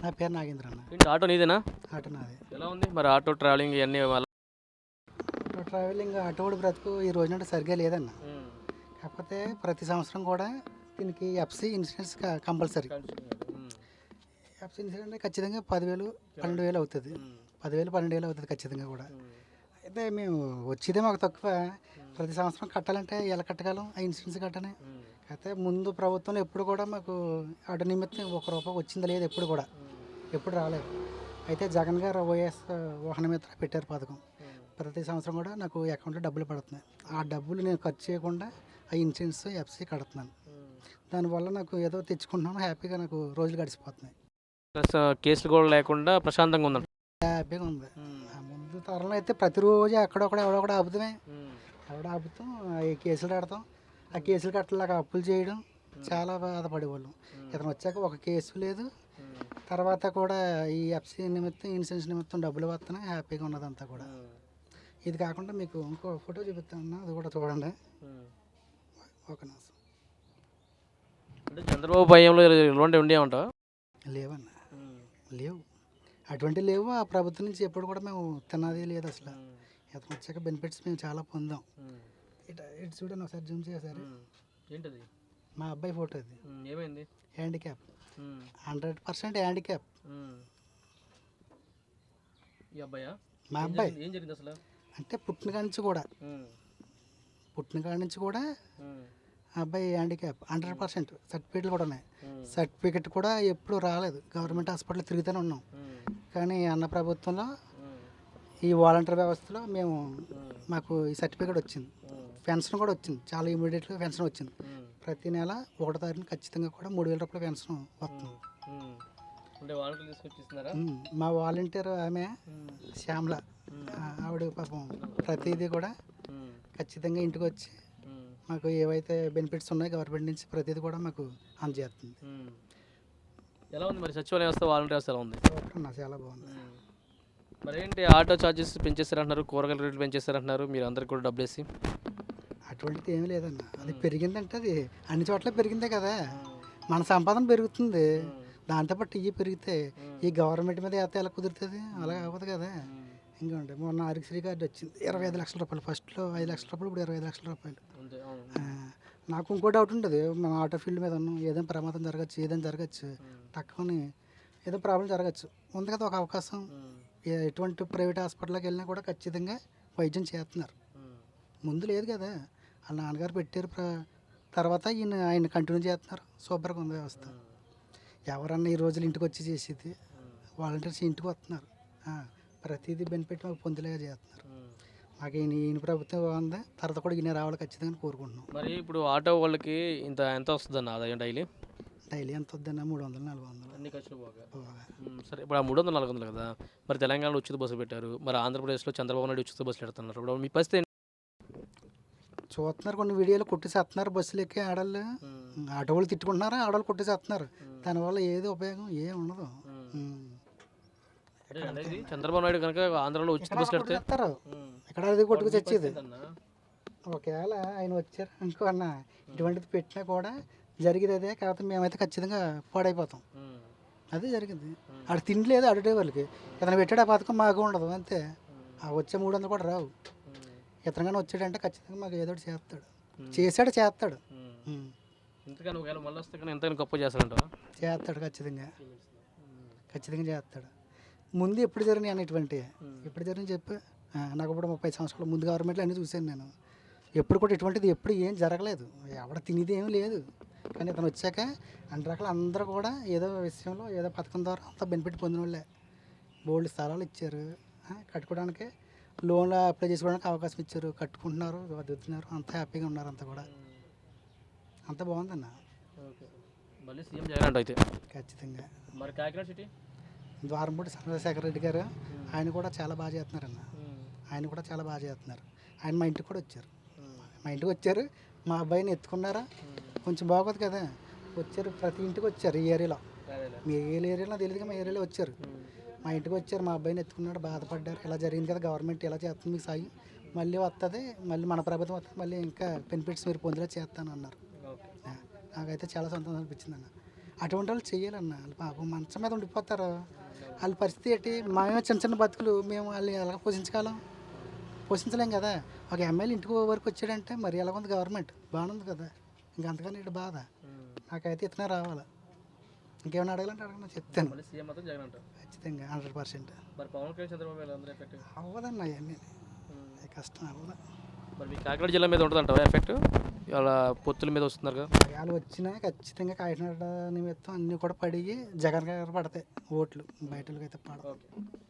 నా పేరు నాగేంద్ర అన్న. ఏంటి ఆటో నీదేనా? ఆటో నాది. ఎలా ఉంది మరి ఆటో ట్రావెలింగ్ ఇవన్నీ ఆటో ట్రావెలింగ్ ఆటో కూడా బ్రతుకు ఈ రోజున సరిగ్గా లేదన్న. కాకపోతే ప్రతి సంవత్సరం కూడా దీనికి FC insurance compulsory. FC insurance ఖచ్చితంగా 10,000 12,000 అవుతుంది. 10,000 12,000 అవుతుంది ఖచ్చితంగా కూడా. అయితే మేము వచ్చేదే మాకు తక్కువ. ప్రతి సంవత్సరం కట్టాలంటే ఎలా కట్టగలం ఆ ఇన్సూరెన్స్ కట్టనే. అయితే ముందు ప్రభుత్వంలో ఎప్పుడు కూడా మాకు ఆటో నిమిత్తం ₹1 వచ్చింది లేదు, ఎప్పుడు రాలేదు. అయితే జగన్ గారు వైఎస్ వాహన మిత్ర పెట్టారు పథకం. ప్రతి సంవత్సరం కూడా నాకు అకౌంట్లో డబ్బులు పడుతున్నాయి. ఆ డబ్బులు నేను ఖర్చు చేయకుండా ఆ ఇన్సూరెన్స్ ఎఫ్సి కడుతున్నాను. దానివల్ల నాకు ఏదో తెచ్చుకుంటున్నాను, హ్యాపీగా నాకు రోజులు గడిచిపోతున్నాయి. ప్లస్ కేసులు కూడా లేకుండా ప్రశాంతంగా ఉందంట. హ్యాపీగా ఉంది. ముందు తరంలో అయితే ప్రతిరోజు ఎక్కడొక్కడ ఎవడొకడ ఆపుతామే, ఆపుతాం, ఈ కేసులు కడతాం. ఆ కేసులు కట్టలేక అప్పులు చేయడం చాలా బాధపడేవాళ్ళం. ఇతను వచ్చాక ఒక కేసు లేదు. తర్వాత కూడా ఈ ఎఫ్సి నిమిత్తం ఇన్సూరెన్స్ నిమిత్తం డబ్బులు వస్తున్నాయి, హ్యాపీగా ఉన్నదంతా కూడా. ఇది కాకుండా మీకు ఇంకో ఫోటో చూపిస్తాను, అది కూడా చూడండి. ఒక నిమిషం. అంటే చంద్రబాబు భయంలో ఇలాంటివి ఉండేవంటావా? లేవన్నా, లేవు, అటువంటి లేవు. ఆ ప్రభుత్వం నుంచి ఎప్పుడు కూడా మేము తిన్నది లేదు అసలు. ఇతను వచ్చాక బెనిఫిట్స్ మేము చాలా పొందాం. ఇటు చూడండి ఒకసారి, జూమ్ చేశారు. ఏంటది? మా అబ్బాయి ఫోటో అది. ఏమైంది? Handicap, 100% handicap. ఈ అబ్బాయా? మా అబ్బాయి ఏం జరిగింది అసలు? అంటే పుట్టిన కాడి నుంచి కూడా ఆ అబ్బాయి హ్యాండిక్యాప్ 100%. సర్టిఫికేట్లు కూడా ఉన్నాయి. సర్టిఫికేట్ కూడా ఎప్పుడు రాలేదు. గవర్నమెంట్ హాస్పిటల్ తిరుగుతూనే ఉన్నాం. కానీ అన్న ప్రభుత్వంలో ఈ వాలంటీర్ వ్యవస్థలో మాకు ఈ సర్టిఫికేట్ వచ్చింది. పెన్షన్ కూడా వచ్చింది, చాలా ఇమీడియట్గా పెన్షన్ వచ్చింది. ప్రతి నెల 1వ తారీఖున ఖచ్చితంగా కూడా ₹3,000 పెన్షన్ వస్తుంది. మా వాలంటీర్ ఆమె శ్యామల, ఆవిడ పాపం ప్రతిదీ కూడా ఖచ్చితంగా ఇంటికి వచ్చి మాకు ఏవైతే బెనిఫిట్స్ ఉన్నాయో గవర్నమెంట్ నుంచి ప్రతిదీ కూడా మాకు అందజేస్తుంది. ఎలా ఉంది మరి సచివాలయ వ్యవస్థ, వాలంటీర్ వ్యవస్థ ఎలా ఉంది? చాలా బాగుంది. మరి ఏంటి ఆటో ఛార్జెస్ పెంచేస్తారంటున్నారు, కూరగాయల రేట్లు పెంచేస్తారంటున్నారు, మీరు అందరికి కూడా డబ్బులు వేసి? అటువంటిది ఏమీ లేదన్న. అది పెరిగిందంటే అది అన్ని చోట్ల పెరిగిందే కదా. మన సంపాదన పెరుగుతుంది, దాంతోపాటు ఇవి పెరిగితే ఈ గవర్నమెంట్ మీద వేస్తే ఎలా కుదురుతుంది? అలా అవ్వదు కదా. ఇంకోండి, మొన్న ఆరోగ్యశ్రీ కార్డు వచ్చింది, ₹25,00,000. ఫస్ట్లో ₹5,00,000, ఇప్పుడు ₹25,00,000. నాకు ఇంకో డౌట్ ఉంటుంది, మన ఆటో ఫీల్డ్ మీద ఉన్నాం, ఏదైనా ప్రమాదం జరగచ్చు, ఏదైనా జరగచ్చు, తక్కువని ఏదో ప్రాబ్లం జరగచ్చు. ఉంది కదా ఒక అవకాశం. ఎటువంటి ప్రైవేట్ హాస్పిటల్కి వెళ్ళినా కూడా ఖచ్చితంగా వైద్యం చేస్తున్నారు. ముందు లేదు కదా, వాళ్ళ నాన్నగారు పెట్టారు, తర్వాత ఆయన కంటిన్యూ చేస్తున్నారు. సూపర్గా ఉంది వ్యవస్థ. ఎవరన్నా ఈ రోజులు ఇంటికి వచ్చి చేసేది, వాలంటీర్స్ ఇంటికి వస్తున్నారు, ప్రతిదీ బెనిఫిట్ మాకు పొందేలాగా చేస్తున్నారు. మాకు ఈయన ప్రభుత్వం బాగుంది, తర్వాత కూడా ఈయన రావాలి ఖచ్చితంగా కోరుకుంటున్నాం. మరి ఇప్పుడు ఆటో వాళ్ళకి ఎంత వస్తుందన్న ఆదాయం డైలీ ఎంత వద్దన్నా? 300, 400 అన్ని ఖర్చులు పోగా. సరే, ఇప్పుడు ఆ 300, 400 కదా. మరి తెలంగాణలో ఉచిత బస్సులు పెట్టారు, మరి ఆంధ్రప్రదేశ్లో చంద్రబాబు నాయుడు ఉచిత బస్సులు పెడుతున్నారు. ఇప్పుడు మీ పరిస్థితి చూస్తున్నారు, కొన్ని వీడియోలు కొట్టేసేస్తున్నారు. బస్సులు ఎక్కి ఆడవాళ్ళు, ఆటోవాళ్ళు తిట్టుకుంటున్నారు, ఆడవాళ్ళు కొట్టేసేస్తున్నారు. దానివల్ల ఏది ఉపయోగం ఏం ఉండదు. చంద్రబాబు నాయుడు కనుక ఆంధ్రలో ఉచిత బస్సులు పెడతారు, ఇక్కడ అది కొట్టుకు చచ్చేది. ఒకవేళ ఆయన వచ్చారు అనుకో అన్న, ఇటువంటిది పెట్టినా కూడా జరిగేది అదే. కాకపోతే మేమైతే ఖచ్చితంగా పాడైపోతాం. అదే జరిగింది. ఆడ తిండి లేదు అడిగే వాళ్ళకి. ఇతను పెట్టాడు ఆ పథకం, మాకు ఉండదు అంతే. ఆ వచ్చే 300 కూడా రావు. ఇతనుగానే వచ్చాడంటే ఖచ్చితంగా మాకు ఏదో చేస్తాడు, చేస్తాడు. గొప్ప చేస్తాడు, ఖచ్చితంగా చేస్తాడు. ముందు ఎప్పుడు జరిగినాయి అన్న ఇటువంటివి? ఎప్పుడు జరిగినాయి చెప్పు. నాకు ఇప్పుడు 30 సంవత్సరాల ముందు గవర్నమెంట్లో అన్నీ చూశాను నేను. ఎప్పుడు కూడా ఇటువంటిది ఎప్పుడు ఏం జరగలేదు. ఎవడ తినేది ఏమీ లేదు. కానీ ఇతను వచ్చాక అన్ని రకాల అందరూ కూడా ఏదో విషయంలో ఏదో పథకం ద్వారా అంత బెనిఫిట్ పొందిన వాళ్ళే. బోల్డ్ స్థలాలు ఇచ్చారు, కట్టుకోవడానికి లోన్లు అప్లై చేసుకోవడానికి అవకాశం ఇచ్చారు, కట్టుకుంటున్నారు, వదులుతున్నారు, అంత హ్యాపీగా ఉన్నారు. అంతా కూడా అంత బాగుందన్న. అయితే ఖచ్చితంగా. మరి కాకినాడ సిటీ ద్వారంపూడి చంద్రశేఖర్ రెడ్డి గారు, ఆయన కూడా చాలా బాగా చేస్తున్నారన్న. ఆయన మా ఇంటికి కూడా వచ్చారు. మా అబ్బాయిని ఎత్తుకున్నారా, కొంచెం బాగోదు కదా, వచ్చారు. ప్రతి ఇంటికి వచ్చారు. ఈ ఏరియాలో, మీ ఏరియాలో తెలియదుగా, మా ఏరియాలో వచ్చారు. మా ఇంటికి వచ్చారు, మా అబ్బాయిని ఎత్తుకున్నాడు, బాధపడ్డారు. ఇలా జరిగింది కదా, గవర్నమెంట్ ఇలా చేస్తుంది, మీకు సాయం మళ్ళీ వస్తుంది, మళ్ళీ మన ప్రభుత్వం వస్తుంది, మళ్ళీ ఇంకా బెనిఫిట్స్ మీరు పొందేలా చేస్తాను అన్నారు. నాకైతే చాలా సంతోషం అనిపించింది అన్న. అటువంటి వాళ్ళు చెయ్యాలన్న. వాళ్ళు పాపం మంచం మీద ఉండిపోతారు. వాళ్ళ పరిస్థితి ఏంటి? మేమే చిన్న చిన్న బతుకులు మేము వాళ్ళు ఎలా పోషించగలం? పోషించలేం కదా. ఒక ఎమ్మెల్యే ఇంటికి వరకు వచ్చాడంటే మరి ఎలా ఉంది గవర్నమెంట్? బాగానే ఉంది కదా. ఇంకంతకన్నా ఇటు బాధ. నాకైతే ఇతనే రావాలి. ఇంకేమైనా అడగాలంటే అడగను, చెప్తాను. మళ్ళీ సీఎం మాత్రం జగన్ అంటారు. ఖచ్చితంగా 100%. మరి పవన్ కళ్యాణ్ చంద్రబాబు నాయుడు అందరూ ఎఫెక్ట్. అవ్వదన్న అవన్నీ కష్టం అవ్వదు. మరి మీ కాకినాడ జిల్లా మీద ఉంటుంది అంటావా ఎఫెక్ట్? ఇవాళ పొత్తుల మీద వస్తున్నారు కదా. వాళ్ళు వచ్చినా ఖచ్చితంగా కాకినాడ నిమిత్తం అన్నీ కూడా పడి జగన్ గారు పడతాయి ఓట్లు, బయటకి అయితే పడవు. ఓకే.